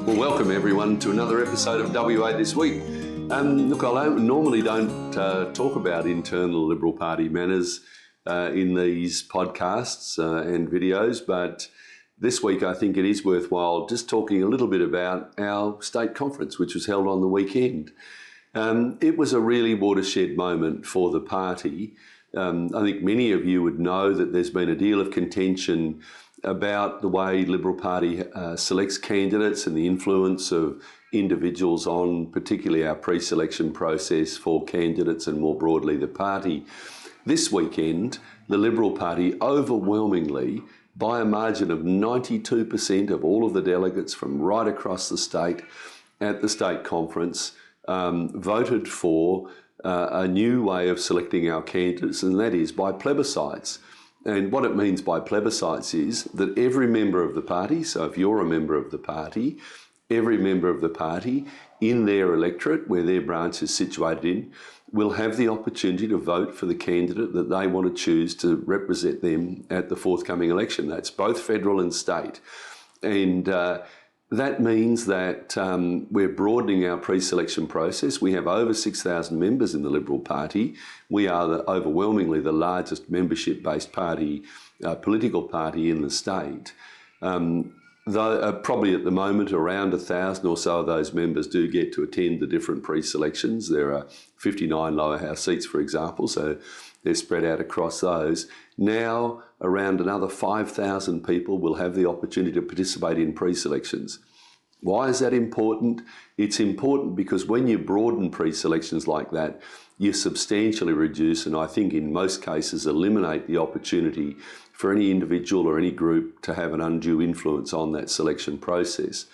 Well, welcome everyone to another episode of WA This Week. Look, I normally don't talk about internal Liberal Party matters in these podcasts and videos, but this week I think it is worthwhile just talking a little bit about our state conference, which was held on the weekend. It was a really watershed moment for the party. I think many of you would know that there's been a deal of contention about the way Liberal Party selects candidates and the influence of individuals on particularly our pre-selection process for candidates and more broadly the party. This weekend, the Liberal Party overwhelmingly, by a margin of 92% of all of the delegates from right across the state at the state conference, voted for a new way of selecting our candidates, and that is by plebiscites. And what it means by plebiscites is that every member of the party, so if you're a member of the party, every member of the party in their electorate, where their branch is situated in, will have the opportunity to vote for the candidate that they want to choose to represent them at the forthcoming election. That's both federal and state. And that means that we're broadening our pre-selection process. We have over 6,000 members in the Liberal Party. We are overwhelmingly the largest membership-based party, political party in the state. Though probably at the moment around 1,000 or so of those members do get to attend the different pre-selections. There are 59 lower house seats, for example, so they're spread out across those. Now, around another 5,000 people will have the opportunity to participate in pre-selections. Why is that important? It's important because when you broaden pre-selections like that, you substantially reduce, and I think in most cases eliminate, the opportunity for any individual or any group to have an undue influence on that selection process.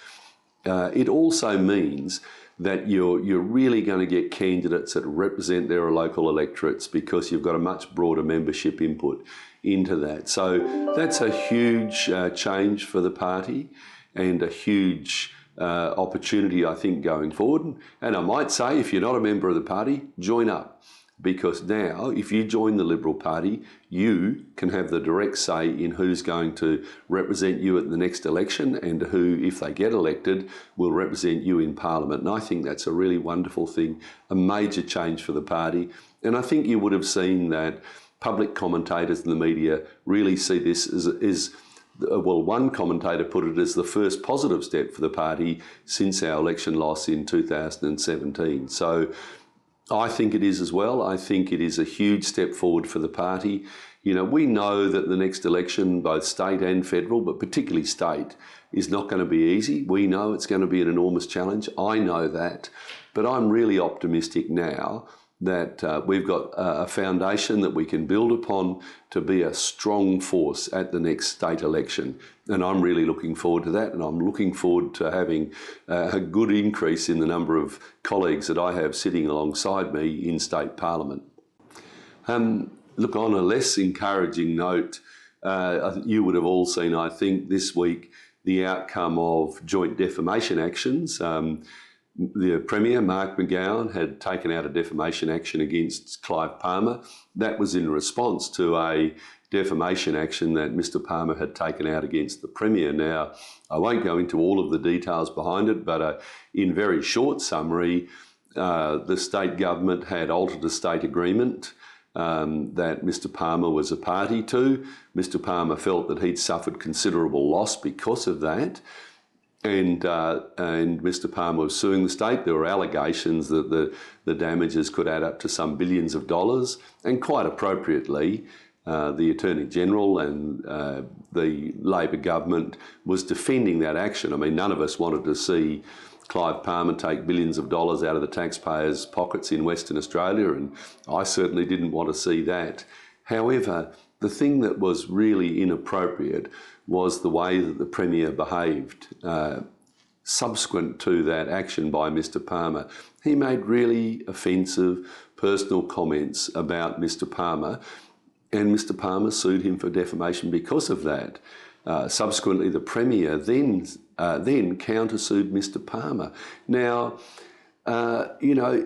It also means that you're really going to get candidates that represent their local electorates because you've got a much broader membership input into that. So that's a huge change for the party and a huge opportunity, I think, going forward. And I might say, if you're not a member of the party, join up. Because now, if you join the Liberal Party, you can have the direct say in who's going to represent you at the next election and who, if they get elected, will represent you in Parliament. And I think that's a really wonderful thing, a major change for the party. And I think you would have seen that public commentators in the media really see this as well, one commentator put it as the first positive step for the party since our election loss in 2017. So I think it is as well. I think it is a huge step forward for the party. You know, we know that the next election, both state and federal, but particularly state, is not going to be easy. We know it's going to be an enormous challenge. I know that. But I'm really optimistic now that we've got a foundation that we can build upon to be a strong force at the next state election. And I'm really looking forward to that. And I'm looking forward to having a good increase in the number of colleagues that I have sitting alongside me in state parliament. Look, on a less encouraging note, you would have all seen, I think, this week, the outcome of joint defamation actions. The Premier, Mark McGowan, had taken out a defamation action against Clive Palmer. That was in response to a defamation action that Mr Palmer had taken out against the Premier. Now, I won't go into all of the details behind it, but in very short summary, the state government had altered a state agreement that Mr Palmer was a party to. Mr Palmer felt that he'd suffered considerable loss because of that. And Mr Palmer was suing the state. There were allegations that the damages could add up to some billions of dollars, and quite appropriately, the Attorney General and the Labor government was defending that action. I mean, none of us wanted to see Clive Palmer take billions of dollars out of the taxpayers' pockets in Western Australia, and I certainly didn't want to see that. However, the thing that was really inappropriate was the way that the Premier behaved subsequent to that action by Mr Palmer. He made really offensive personal comments about Mr Palmer, and Mr Palmer sued him for defamation because of that. Subsequently, the Premier then countersued Mr Palmer. Now, you know,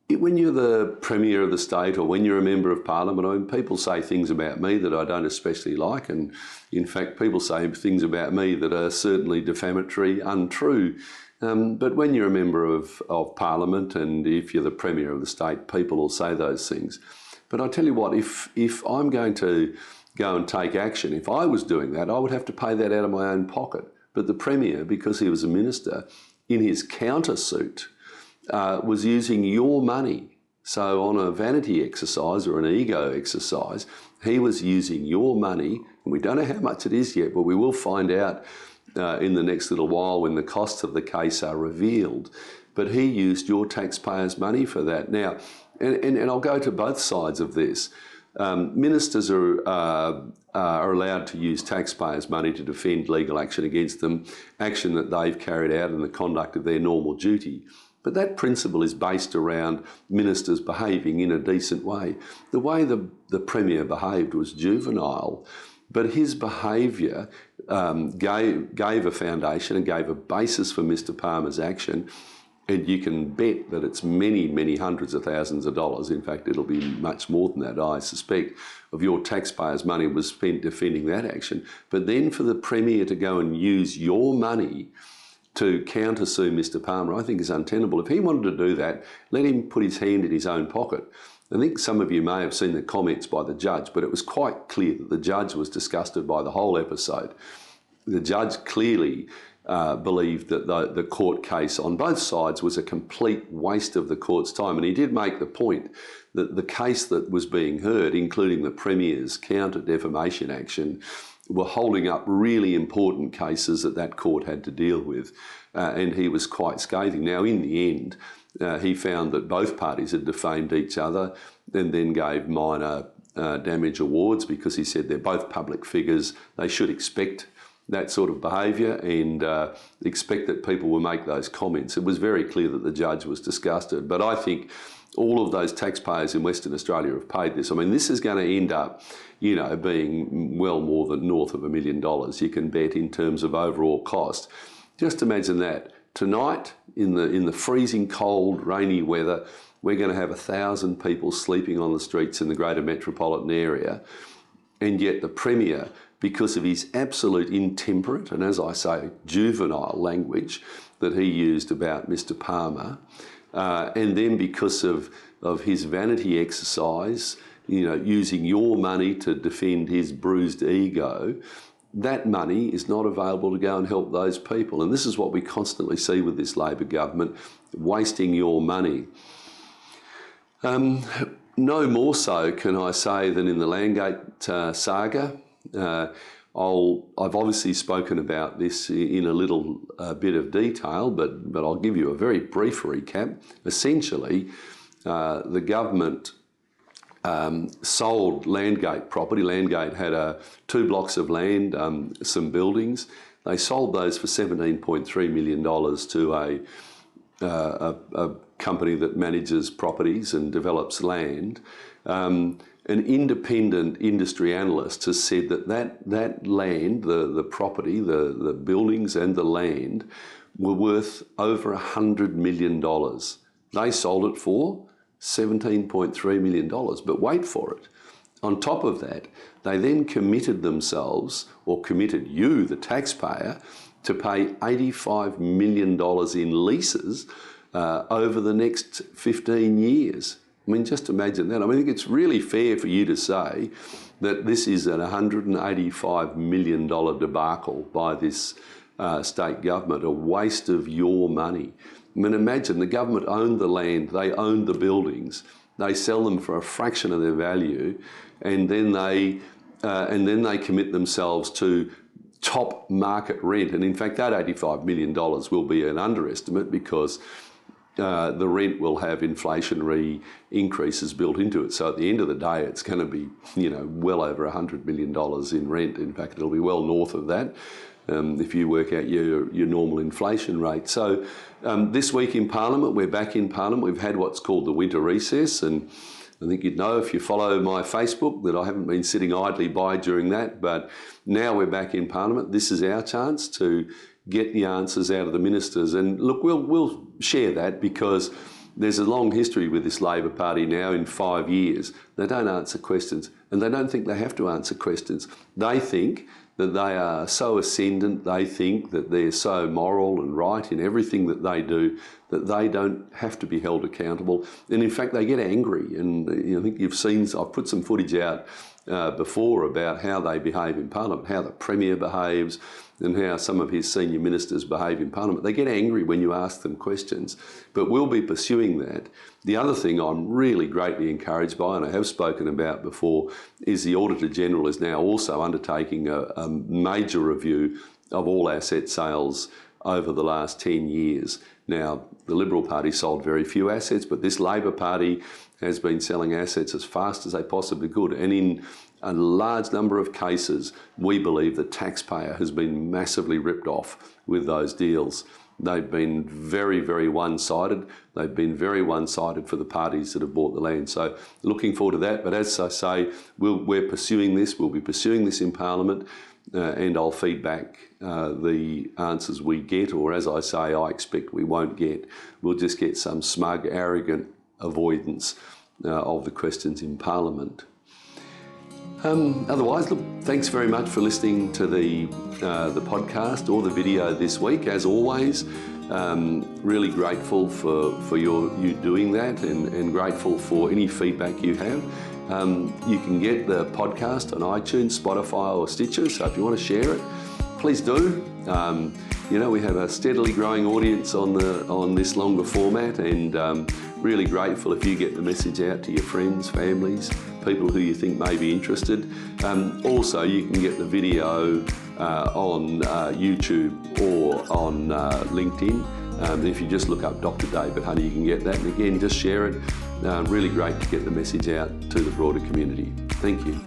when you're the Premier of the state or when you're a Member of Parliament, I mean, people say things about me that I don't especially like, and in fact people say things about me that are certainly defamatory, untrue. But when you're a Member of Parliament and if you're the Premier of the state, people will say those things. But I tell you what, if I'm going to go and take action, if I was doing that, I would have to pay that out of my own pocket. But the Premier, because he was a minister, in his countersuit, was using your money. So on a vanity exercise or an ego exercise, he was using your money, and we don't know how much it is yet, but we will find out in the next little while when the costs of the case are revealed. But he used your taxpayers' money for that. Now, and I'll go to both sides of this. Ministers are allowed to use taxpayers' money to defend legal action against them, action that they've carried out in the conduct of their normal duty. But that principle is based around ministers behaving in a decent way. The way the Premier behaved was juvenile, but his behaviour gave a foundation and gave a basis for Mr Palmer's action. And you can bet that it's many, many hundreds of thousands of dollars. In fact, it'll be much more than that, I suspect, of your taxpayers' money was spent defending that action. But then for the Premier to go and use your money to countersue Mr Palmer, I think is untenable. If he wanted to do that, let him put his hand in his own pocket. I think some of you may have seen the comments by the judge, but it was quite clear that the judge was disgusted by the whole episode. The judge clearly believed that the court case on both sides was a complete waste of the court's time. And he did make the point that the case that was being heard, including the Premier's counter-defamation action, were holding up really important cases that court had to deal with. And he was quite scathing. Now, in the end, he found that both parties had defamed each other and then gave minor damage awards because he said they're both public figures. They should expect that sort of behaviour and expect that people will make those comments. It was very clear that the judge was disgusted. But I think all of those taxpayers in Western Australia have paid this. I mean, this is going to end up, being well more than north of $1 million, you can bet, in terms of overall cost. Just imagine that. Tonight, in the freezing cold, rainy weather, we're going to have 1,000 people sleeping on the streets in the greater metropolitan area, and yet the Premier, because of his absolute intemperate and, as I say, juvenile language that he used about Mr Palmer, and then because of his vanity exercise, using your money to defend his bruised ego, that money is not available to go and help those people. And this is what we constantly see with this Labor government, wasting your money. No more so can I say than in the Landgate saga. I've obviously spoken about this in a little bit of detail, but I'll give you a very brief recap. Essentially, the government sold Landgate property. Landgate had 2 blocks of land, some buildings. They sold those for $17.3 million to a company that manages properties and develops land. An independent industry analyst has said that land, the property, the buildings and the land were worth over $100 million. They sold it for $17.3 million, but wait for it. On top of that, they then committed themselves, or committed you, the taxpayer, to pay $85 million in leases over the next 15 years. I mean, just imagine that. I mean, I think it's really fair for you to say that this is an $185 million debacle by this state government, a waste of your money. I mean, imagine the government owned the land, they owned the buildings, they sell them for a fraction of their value, and then they commit themselves to top market rent. And in fact, that $85 million will be an underestimate because the rent will have inflationary increases built into it. So at the end of the day, it's going to be, well over $100 million in rent. In fact, it'll be well north of that if you work out your normal inflation rate. So this week in Parliament, we're back in Parliament. We've had what's called the winter recess, and I think you'd know if you follow my Facebook that I haven't been sitting idly by during that, but now we're back in Parliament. This is our chance to get the answers out of the ministers. And look, we'll share that because there's a long history with this Labor Party now. In 5 years, they don't answer questions, and they don't think they have to answer questions. They think that they are so ascendant, they think that they're so moral and right in everything that they do, that they don't have to be held accountable. And in fact, they get angry. And I think you've seen, I've put some footage out before about how they behave in Parliament, how the Premier behaves, and how some of his senior ministers behave in Parliament. They get angry when you ask them questions, but we'll be pursuing that. The other thing I'm really greatly encouraged by, and I have spoken about before, is the Auditor General is now also undertaking a major review of all asset sales over the last 10 years. Now, the Liberal Party sold very few assets, but this Labor Party has been selling assets as fast as they possibly could. And in a large number of cases, we believe the taxpayer has been massively ripped off with those deals. They've been very, very one-sided. They've been very one-sided for the parties that have bought the land. So looking forward to that. But as I say, we're pursuing this. We'll be pursuing this in Parliament, and I'll feed back the answers we get, or as I say, I expect we won't get. We'll just get some smug, arrogant avoidance of the questions in Parliament. Otherwise, look, thanks very much for listening to the podcast or the video this week. As always, really grateful for you doing that, and grateful for any feedback you have. You can get the podcast on iTunes, Spotify or Stitcher, so if you want to share it, please do. We have a steadily growing audience on this longer format, and really grateful if you get the message out to your friends, families, people who you think may be interested. Also, you can get the video on YouTube or on LinkedIn. If you just look up Dr. David Honey, you can get that. And again, just share it. Really great to get the message out to the broader community. Thank you.